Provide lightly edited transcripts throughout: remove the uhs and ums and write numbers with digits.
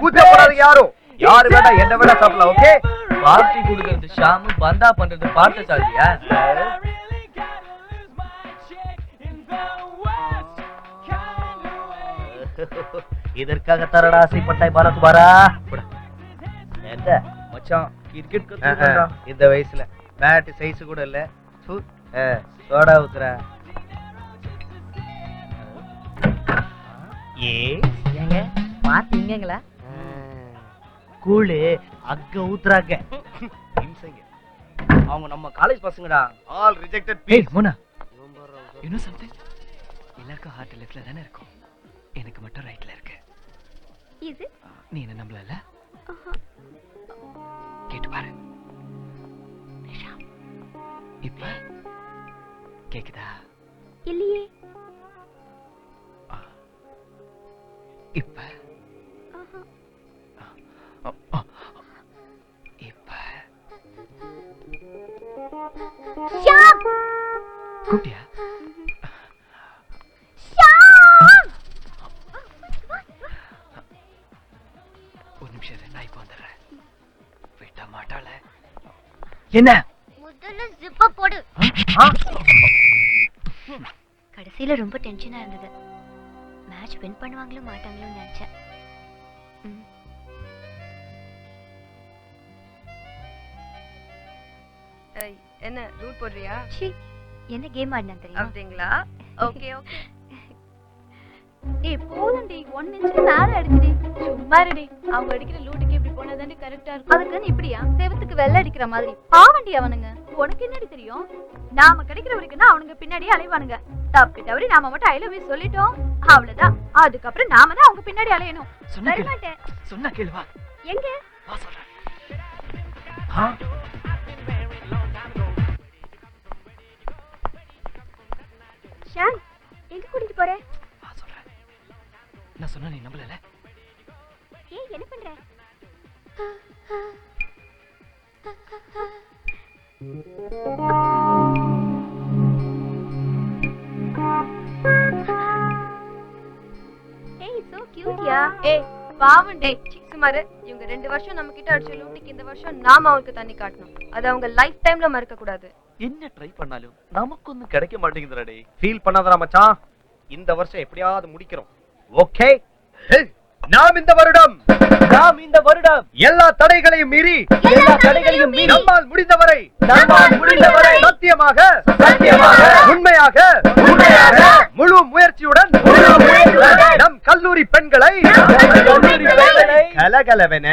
கூச்ச போறாதீங்க யாரும். யாரு வேணா என்ன வேணா சாப்பிடலாம். ஓகே, பார்ட்டி கொடுக்கறது ஷாமு, பந்தா பண்றது பார்த்த சாதியா? இதற்காக தரடா ஆசைப்பட்டாய் பாரத்குமாரா. என்ன மச்சான் கிரிக்கெட் கத்துறா இந்த வயசுல பேட் சைஸ் கூட இல்ல. சோடா ஊத்துறா. ஏங்க பாத்தீங்களா? கூழு அங்க ஊத்துறாங்க. அவங்க நம்ம காலேஜ் பசங்கடா. ஆல் ரிஜெக்டட் ஏய் மோனா, you know something? எல்லாருக்கும் ஹார்ட் லெஃப்ட்ல தானே இருக்கும், எனக்கு மட்டும் ரைட்ல இருக்கு. இது நீ என்ன நம்பலல? கேட்டு பாரு. இப்ப கேக்குதா? இல்லையே. இப்ப இப்ப ஷாம் கூப்பிட்டியா? ஷாம் ஒரு நிமிஷம் இரு, நான் இப்ப வந்துடுறேன். விட்ட மாட்டாள. என்ன? முதல்ல ஜிப்ப போடு. கடைசியில ரொம்ப டென்ஷனா இருந்தது. மேட்ச் வின் பண்ணுவாங்களோ மாட்டாங்களோ நினைச்சேன். என்ன ரூட் போடுறியா? என்ன கேம் ஆடினா தெரியும்? அப்படிங்களா? Okay okay. ஏய் போலண்டி 1 நிமிஷம் மேல அடிச்சிடி. சும்மா இருடி. அவங்க அடிக்கிற லூட்டுக்கு இப்படி போனா தானே கரெக்ட்டா இருக்கும். அதுக்கு இப்படியா செவத்துக்கு வெள்ள அடிக்கிற மாதிரி. பாவண்டி அவனுங்க. உனக்கு என்னடி தெரியும்? நாம கிடைக்கிற வரைக்கும் அவனுங்க பின்னாடி அலைவானுங்க. தப்பு தவறி நாம மட்டும் ஐ லவ் யூ சொல்லிட்டோம், அவ்வளவுதான். அதுக்கப்புறம் நாம தான் அவங்க பின்னாடி அலையணும். வரமாட்டேன். சொன்னா கேளு வா. எங்க வா சொல்றேன். ஷாம் எங்க கூட்டிட்டு போற? வா சொல்றேன். நான் சொன்னா நீ நம்பலல? ஏய் என்ன பண்ற? ஏய் சோ கியூட் யா. ஏய் பாவண்டே சுமாரு. இவங்க 2 வருஷம் நம்ம கிட்ட அடிச்ச லூட்டுக்கு இந்த வருஷம் நாம அவங்களுக்கு தண்ணி காட்டணும். அது அவங்க லைஃப் டைம்ல மறக்க கூடாது. என்ன ட்ரை பண்ணாலும் நமக்கு ஒண்ணும் கிடைக்க மாட்டேங்குதுடா டேய். ஃபீல் பண்ணாதடா மச்சான். இந்த வருஷம் எப்படியாவது முடிக்கிறோம். ஓகே, நாம் இந்த வருடம் எல்லா தடைகளையும் மீறி நம்மால் முடிந்தவரை சத்தியமாக உண்மையாக முழு முயற்சியுடன் நம் கல்லூரி பெண்களை கலகலவென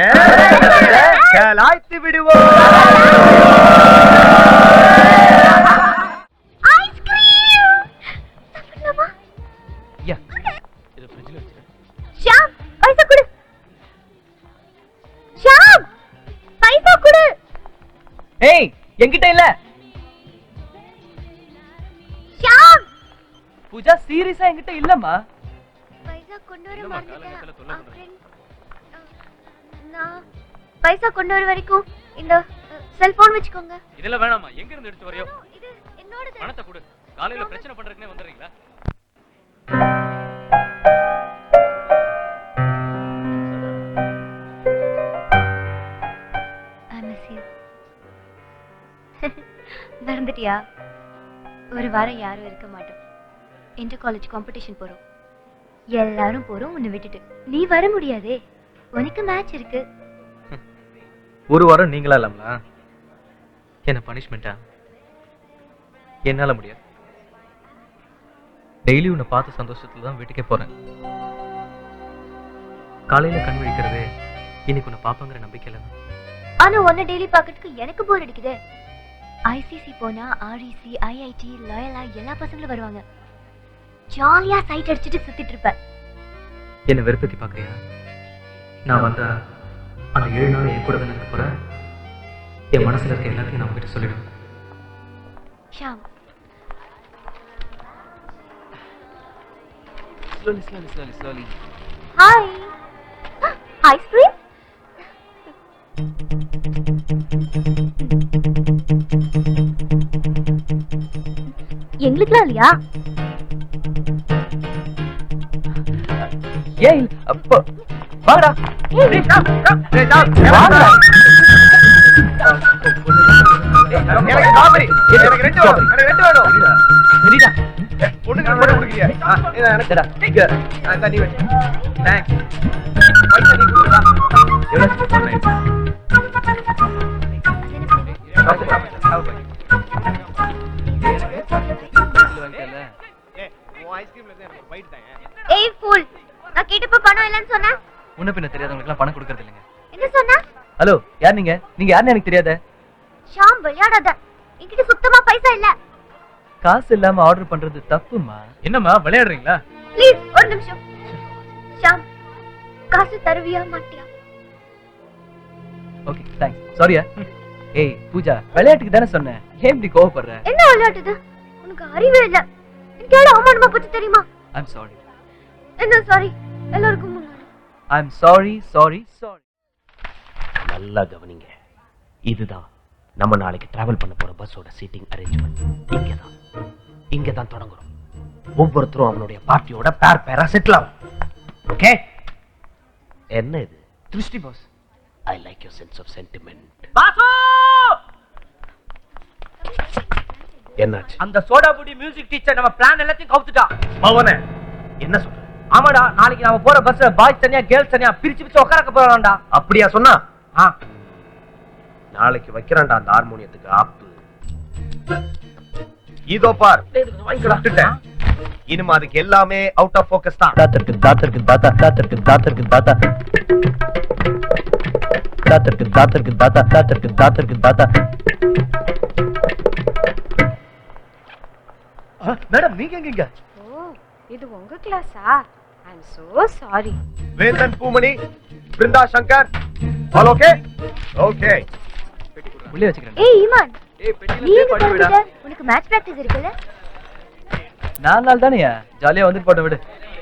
கலாய்த்து விடுவோம். ஷாம் பைசா கொடு. ஷாம் பைசா கொடு. ஏய் என்கிட்ட இல்ல. ஷாம் பூஜா சீரியஸா என்கிட்ட இல்லம்மா. பைசா கொண்டு வர மறந்துட்டேன். நான் பைசா கொண்டு வர வரைக்கும் இந்த செல்போன் வச்சுக்கோங்க. இதெல்லாம் வேணாமா? எங்க இருந்து எடுத்து வரையோ? இது என்னோடது. பணத்தை கொடு. காலையில பிரச்சனை பண்றதுக்குனே வந்துறீங்களா? மறந்துட்டியா? ஒரு வாரம் யாரும் இருக்க மாட்டோம். இன்டர் காலேஜ் காம்படிஷன் போறோம். எல்லாரும் போறோம் உன்னை விட்டுட்டு. நீ வர முடியாதே, உனக்கு மேட்ச் இருக்கு. ஒரு வாரம் நீங்களா இல்லாமலா? என்ன பனிஷ்மெண்டா? என்னால முடியாது. டெய்லி உன்னை பார்த்த சந்தோஷத்துல தான் வீட்டுக்கே போறேன். காலையில கண் விழிக்கிறது இன்னைக்கு உன்னை பாப்பாங்கிற நம்பிக்கையில தான். ஆனா உன்னை டெய்லி பார்க்கறதுக்கு எனக்கு போர் அடிக்குதே. ஐசிசி போனா ஆர்இசி, ஐஐடி, லாயலா எல்லா பசங்களும் வருவாங்க. ஜாலியா சைட் அடிச்சுட்டு சுத்திட்டு இருப்ப. என்ன வெறுப்பத்தி பாக்குறியா? நான் வந்தா அந்த 7 நாள் என் கூட தானே இருக்க போறேன். என் மனசுல இருக்க எல்லாத்தையும் நான் உங்ககிட்ட சொல்லிடுவேன். ஷாம் slowly. ஹாய். ஐஸ்கிரீம்? எங்களுக்குலாம் இல்லையா? ஏய் அப்போ வாங்கடா. டேய் ஷாம் வாங்கடா. எனக்கு ஸ்ட்ராபெரி. எனக்கு ரெண்டு வேணும். சரிடா. பொண்ணுக்கு போட்டு குடிக்கிறியா? இத எனக்கு சரிடா. இங்க அந்த நீ வெச்சு. தேங்க்ஸ். பைசா நீ கொடுடா. எவ்வளவு சொல்றேன்? ஏய் ஃபூல், நான் கேட்டப்ப பணம் இல்லன்னு சொன்னா முன்ன பின்ன தெரியாதவங்களுக்கு பணம் கொடுக்கறது இல்லைங்க. என்ன சொன்னா? ஹலோ, யார் நீங்க? நீங்க யாருன்னு எனக்கு தெரியாத. ஷாம் விளையாடாத, என்கிட்ட சுத்தமா பைசா இல்ல. காசு இல்லாம ஆர்டர் பண்றது தப்புமா. என்னம்மா விளையாடுறீங்களா? ப்ளீஸ் ஒரு நிமிஷம். ஷாம், காசு தருவியா மாட்டியா? Okay thanks. சாரியா. ஏய் பூஜா, விளையாட்டுக்கு தானே சொன்னேன், ஏன் இப்படி கோவப்படுற? என்ன விளையாட்டுது? உனக்கு அறிவே இல்ல. எனக்கு எவ்வளவு அவமானமா போச்சு தெரியுமா? I'm sorry. என்ன சாரி? எல்லாருக்கும் முன்னாடி ஐம் சாரி சாரி சாரி. நல்லா கவனிங்க, இதுதான் நம்ம நாளைக்கு டிராவல் பண்ண போற பஸ்ஸோட சீட்டிங் அரேஞ்ச்மெண்ட். இங்க தான் தொடங்குறோம். ஒவ்வொருத்தரும் அவனுடைய பார்ட்டியோட பேரா செட்டில் ஆகும். ஓகே? என்ன இது? திருஷ்டி boss. I like your sense of sentiment. என்னாச்சு? அந்த சோடா புடி மியூசிக் டீச்சர் நம்ம பிளான் எல்லாத்தையும் கவுத்துட்டா. பவனே, என்ன சொல்ற? ஆமாடா, நாளைக்கு நாம போற பஸ்ல பாய்ஸ் தனியா கேர்ள்ஸ் தனியா பிரிச்சு உட்காரக்க போறான்டா. அப்படியா சொன்னா? நாளைக்கு வைக்கிறான்டா அந்த ஹார்மோனியத்துக்கு ஆப்பு. இதோ பார், வாங்கிக்கிட்டேன். இனிமே அதுக்கு எல்லாமே அவுட் ஆஃப் ஃபோக்கஸ் தான். தாத்தருக்கு தாத்தருக்கு தாத்தா தாத்தருக்கு தாத்தருக்கு தாத்தா தாத்தருக்கு தாத்தருக்கு தாத்தா தாத்தருக்கு தாத்தருக்கு தாத்தா. மேடம் நீங்க எங்க? ஓ, இது உங்க கிளாஸா? ஐ அம் சோ சாரி. வேந்தன் Poomani, Brinda Shankar, all okay? Okay. உள்ளே வச்சுக்கிறேன். ஏய் ஈமான், ஏய் நீ எங்க போயிட்ட? உனக்கு மேட்ச் பிராக்டீஸ் இருக்குல்ல? 4 நாள் தானேயா, ஜாலியா வந்து போட்டு விடு.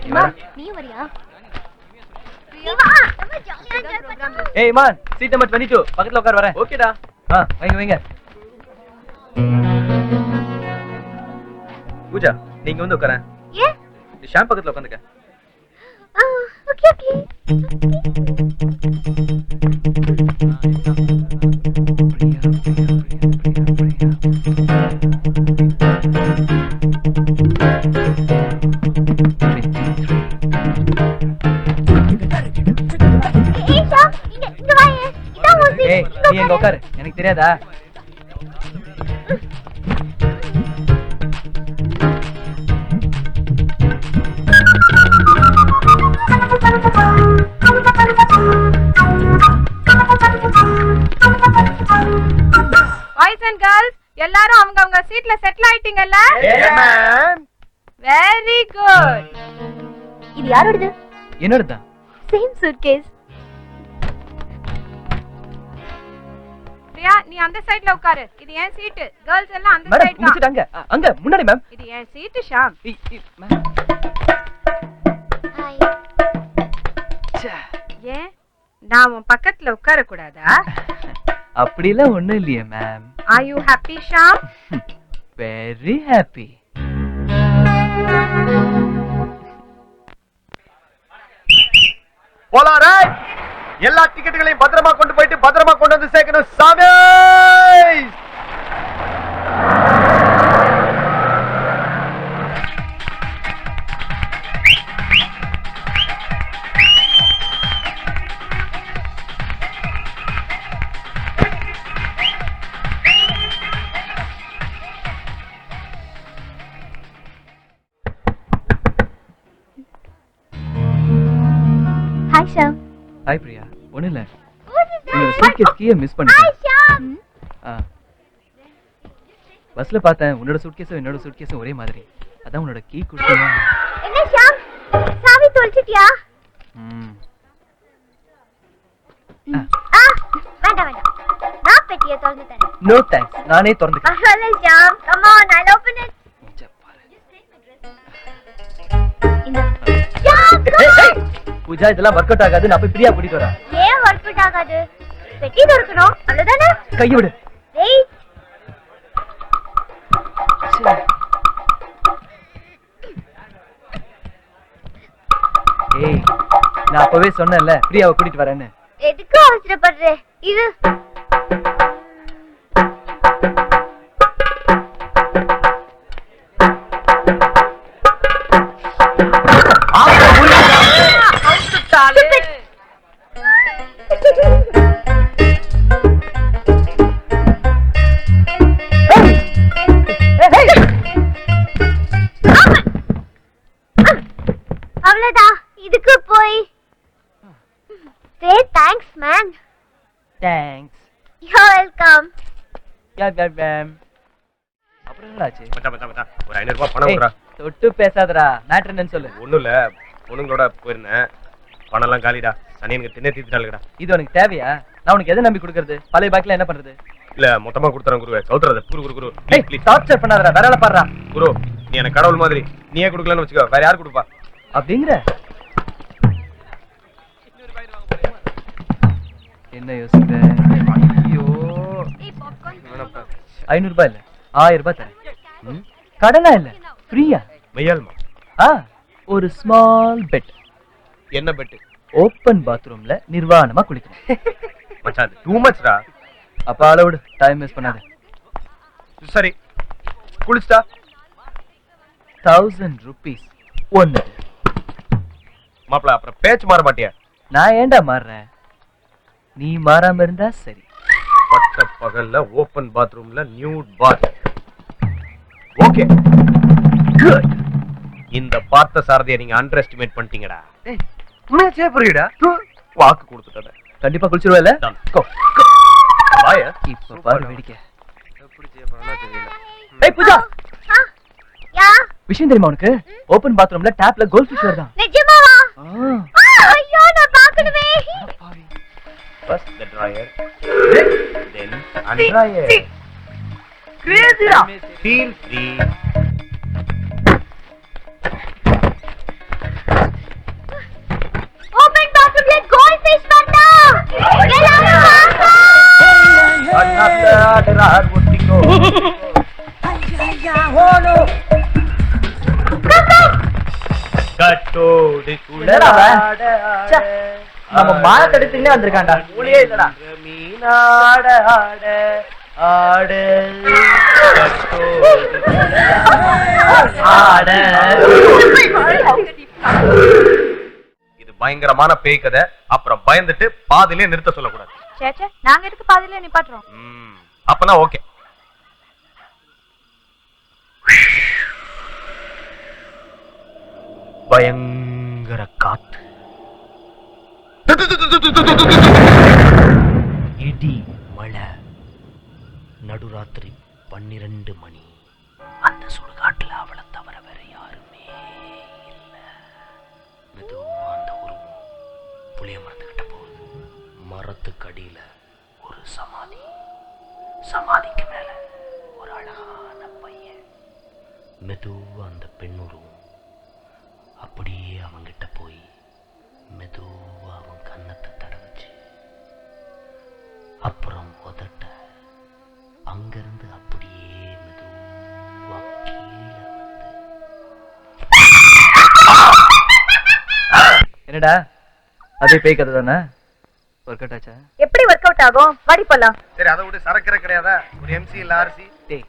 ஈமான், நீ வரியா? நீ வா, நம்ம ஜாலியா என்ஜாய் பண்ணலாம். ஏய் மான், சீட் நம்பர் 22 பக்கத்துல உட்கார் வரேன். ஓகேடா. வைங்க வைங்க. பூஜா, நீங்க வந்து உட்காரேன். ஏ? ஷாம் பக்கத்துல உட்காந்துக்க. Okay okay. ஏய் ஷாம், இங்க வா. இதான் உன் seat. ஏய் நீ எங்க உட்காரு, எனக்கு தெரியாதா? பாய்ஸ் அண்ட் கேர்ள்ஸ் எல்லாரும் அவங்க சீட்ல செட்டில் ஆயிட்டீங்கல்ல? Very good. இது யாரோடது? என்னோடதான். Same suitcase. பிரியா, நீ அந்த சைடுல உட்காரு. இது என் சீட். கேர்ள்ஸ் எல்லாம் அந்த மேடம் சைடு உங்க தான். சீட் அங்க அங்க முன்னாடி மேம். இது என் சீட் ஷாம். மேம். ஹாய். ஏன் நான் உன் பக்கத்துல உட்கார கூடாதா? அப்படிலாம் ஒண்ணும் இல்லையே ma'am. Are you happy Sham? Very happy. போலாம் ரைட். எல்லா டிக்கெட்டுகளையும் பத்திரமா கொண்டு போயிட்டு பத்திரமா கொண்டு வந்து சேர்க்கணும் சாமி. ஹாய் ஷாம். ஹாய் பிரியா. ஒண்ணும் இல்ல, என்னோட சூட்கேஸ் கீயை மிஸ் பண்ணிட்டேன். ஹாய் ஷாம். பஸ்ல பார்த்தேன், உன்னோட சூட்கேஸும் என்னோட சூட்கேஸும் ஒரே மாதிரி. அதான் உன்னோட கீ கொடுத்தேன். என்ன ஷாம், சாவி தொலைச்சிட்டியா? வேண்டாம் வேண்டாம், நான் பெட்டியை திறந்து தரேன். நோ தேங்க்ஸ், நானே திறந்துக்கிறேன். பரவாயில்ல Sham, come on, I'll open it. இந்த ஷாம், come on. பூஜா இதெல்லாம் ஒர்க் அவுட் ஆகாது, நான் போய் பிரியா கூட்டிட்டு வரேன். ஏன் ஒர்க் அவுட் ஆகாது? பெட்டி திறக்கணும், அவ்வளவுதானே? கையை விடு. ஏய் ஏய் நான் அப்பவே சொன்னேன்ல பிரியாவை கூட்டிட்டு வரேன்னு. எதுக்கு அவசரப்படுற? இது அவ்வளவுதான். இதுக்கு போய் say thanks man. Thanks. You're welcome. அப்புறம் என்னாச்சு? மச்சான் மச்சான் மச்சான் ஒரு 500 ரூபாய் பணம் கொடுறா. தொட்டு பேசாதடா. மேட்டர் என்னன்னு சொல்லு. ஒண்ணும் இல்ல, பொண்ணுங்களோட போயிருந்தேன். பணம் எல்லாம் காலிடா. சனியனுக்கு தின்னே தீத்துட்டாளுடா. இது உனக்கு தேவையா? நான் உனக்கு எதை நம்பி கொடுக்கறது? பழைய பாக்கில என்ன பண்றது? இல்ல மொத்தமா கொடுத்துறேன் குருவே. சௌத்ரத குரு குரு குரு ஏய் ப்ளீஸ் டார்ச்சர் பண்ணாதடா. வேற வேலை பாடுறா. குரு, நீ எனக்கு கடவுள் மாதிரி. நீயே கொடுக்கலன்னு வச்சுக்கோ, வேற யார் கொடுப்பா? அப்படிங்கிற என்ன யோசிக்கிற? ஐயோ 500 ரூபாய் இல்ல 1000 ரூபாய் தரேன். கடனா இல்ல, ஃப்ரீயா. மையால்மா ஒரு ஸ்மால் பெட். என்ன பெட்டு? ஓப்பன் பாத்ரூம்ல நிர்வாணமா குளிக்கணும். மச்சான் டூ மச்டா. அப்ப அளவுடு, டைம் வேஸ்ட் பண்ணாத. சரி குளிச்சுடா. 1000 rupees ஒன்னு. மாப்ள அப்புறம் பேச்சு மாற மாட்டியா? நான் ஏன்டா மாறுறேன்? நீ மாறாம இருந்தா சரி. பட்ட பகல்ல ஓபன் பாத்ரூம்ல நியூட் பாத். Okay good. இந்த பார்த்த சாரதியை நீங்க அண்டர் எஸ்டிமேட் பண்ணிட்டீங்கடா. ஏய் உண்மையா புரியுடா? வாக்கு கொடுத்துட்டேன். கண்டிப்பா குளிச்சிருவல. Done. கோ பாய இப்ப பாரு வேடிக்கை. எப்படி செய்ய போறேன்னா தெரியல. ஏய் பூஜா, யா விஷயம் தெரியுமா உனக்கு? ஓபன் பாத்ரூம்ல டேப்ல கோல்ட் ஃபிஷ் வருதா? நிஜமாவா? ஐயோ நான் பார்க்கணுமே. First the dryer, then undryer. கிரேசிடா. Feel free. Open பாத்ரூம்ல கோல்ட் ஃபிஷ் வந்தா. எல்லாரும் வாங்க. Another drawer ஒட்டிக்கோ. கட்டோடு என்னடா அவன்? குளாட ச்சே, நம்ம மாலை தடுத்துன்னே வந்திருக்கான்டா. மூளையே இல்லடா. மீனாட ஆட ஆட கட்டோடு ஆட. இது பயங்கரமான பேய் கதை. அப்புறம் பயந்துட்டு பாதியிலே நிறுத்த சொல்லக்கூடாது. சேச்சே நாங்க எதுக்கு பாதியில நிப்பாட்டுறோம்? அப்பனா ஓகே. பயங்கர காத்து, இடி மழை, நடுராத்திரி 12 மணி. அந்த சுடுகாட்டுல அவளை தவிர வேற யாருமே இல்ல. மெதுவா அந்த உருவம் புளிய மரத்துக்கிட்ட போகுது. மரத்துக்கு அடியில ஒரு சமாதி, சமாதிக்கு மேல ஒரு அழகான பையன். மெதுவா அந்த பெண் உருவம் அப்படியே அவங்கிட்ட போய் மெதுவா அவன் கன்னத்தை தடவுச்சு. அப்புறம் உதட்ட அங்கிருந்து அப்படியே மெதுவா கீழே வந்து. என்னடா அதே பேய் கதை தானே? ஒர்க் அவுட் ஆச்சா? எப்படி ஒர்க் அவுட் ஆகும்? வாடி போலாம். சரி அதை விட்டு சரக்கரை கிடையாதா? ஒரு எம்சி இல்ல ஆர்சி? டேய்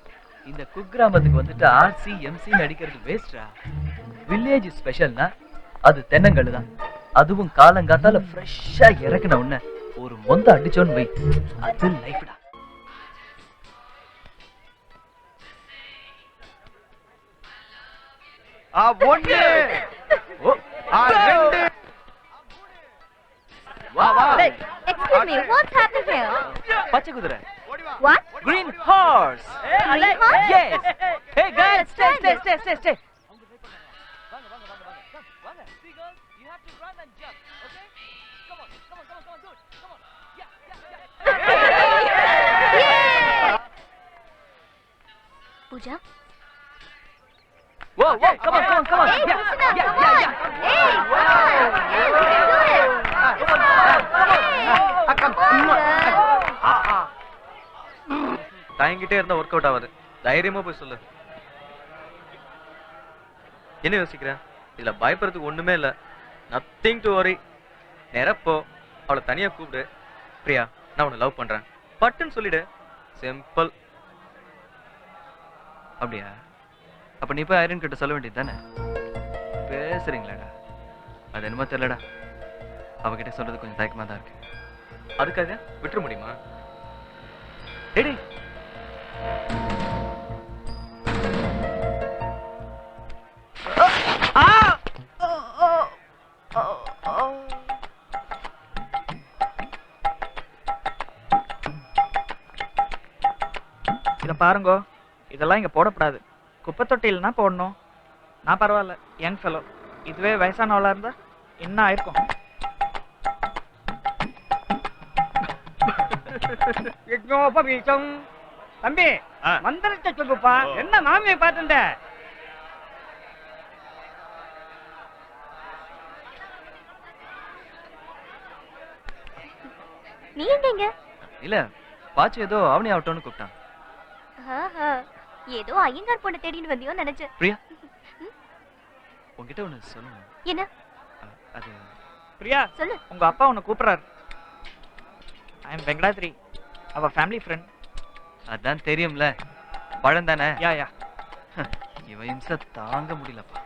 இந்த குக்கிராமத்துக்கு வந்துட்டு ஆர்சி எம்சி நடிக்கிறது வேஸ்டா. வில்லேஜ் ஸ்பெஷல்னா அது தென்னங்கள்ளு தான். அதுவும் காலங்காத்தால ஃப்ரெஷ்ஷா இறக்குன உடனே ஒரு மொந்த அடிச்சோன்னு வை, அது லைஃப்டா. ஒண்ணு ரெண்டு வா வா. Excuse me, what's happening here? பச்சை குதிரை. What? Green horse. Green horse? Yes. Hey guys, stay. Pooja? Whoa, come on. Hey, Krishna, come on. Hey, தயங்கிட்டே இருந்தா ஒர்க் அவுட் ஆகாது. தைரியமா போய் சொல்லு. என்ன யோசிக்கிறேன்? இதுல பயப்படுறதுக்கு ஒண்ணுமே இல்ல. Nothing to worry. நேரா போ, அவளை தனியா கூப்பிடு. பிரியா, நான் உன்னை லவ் பண்றேன் பட்டுன்னு சொல்லிடு. சிம்பிள். அப்படியா? அப்ப நீ போய் ஐரன் கிட்ட சொல்ல வேண்டியது தானே? பேசுறீங்களாடா? அது என்னமோ தெரியலடா, அவகிட்ட சொல்றது கொஞ்சம் தயக்கமா தான் இருக்கு. அதுக்காக விட்டுற முடியுமா? டேடி, இதை பாருங்கோ, இதெல்லாம் இங்கே போடக்கூடாது. குப்பை தொட்டில்னா போடணும். நான் பரவாயில்ல, யங் ஃபெலோ. இதுவே வயசானவளா இருந்தா என்ன ஆயிருக்கும்? தம்பி, மந்திரத்தை சொல்லுப்பா. என்ன மாமியை பார்த்துட்ட? நீ எங்க? இல்ல பாச்சு ஏதோ அவனி ஆகட்டும்னு கூப்பிட்டான். ஏதோ ஐயங்கார் பொண்ணு தேடின்னு வந்தியோ நினைச்சேன். பிரியா, உன்கிட்ட ஒண்ணு சொல்லணும். என்ன? அது பிரியா, சொல்லு. உங்க அப்பா உன்னை கூப்பிடுறாரு. ஐ எம் வெங்கடாத்ரி, அவ ஃபேமிலி ஃப்ரெண்ட். அதான் தெரியும்ல, பழம் தானே. யா யா. இவன் இம்சை தாங்க முடியலப்பா.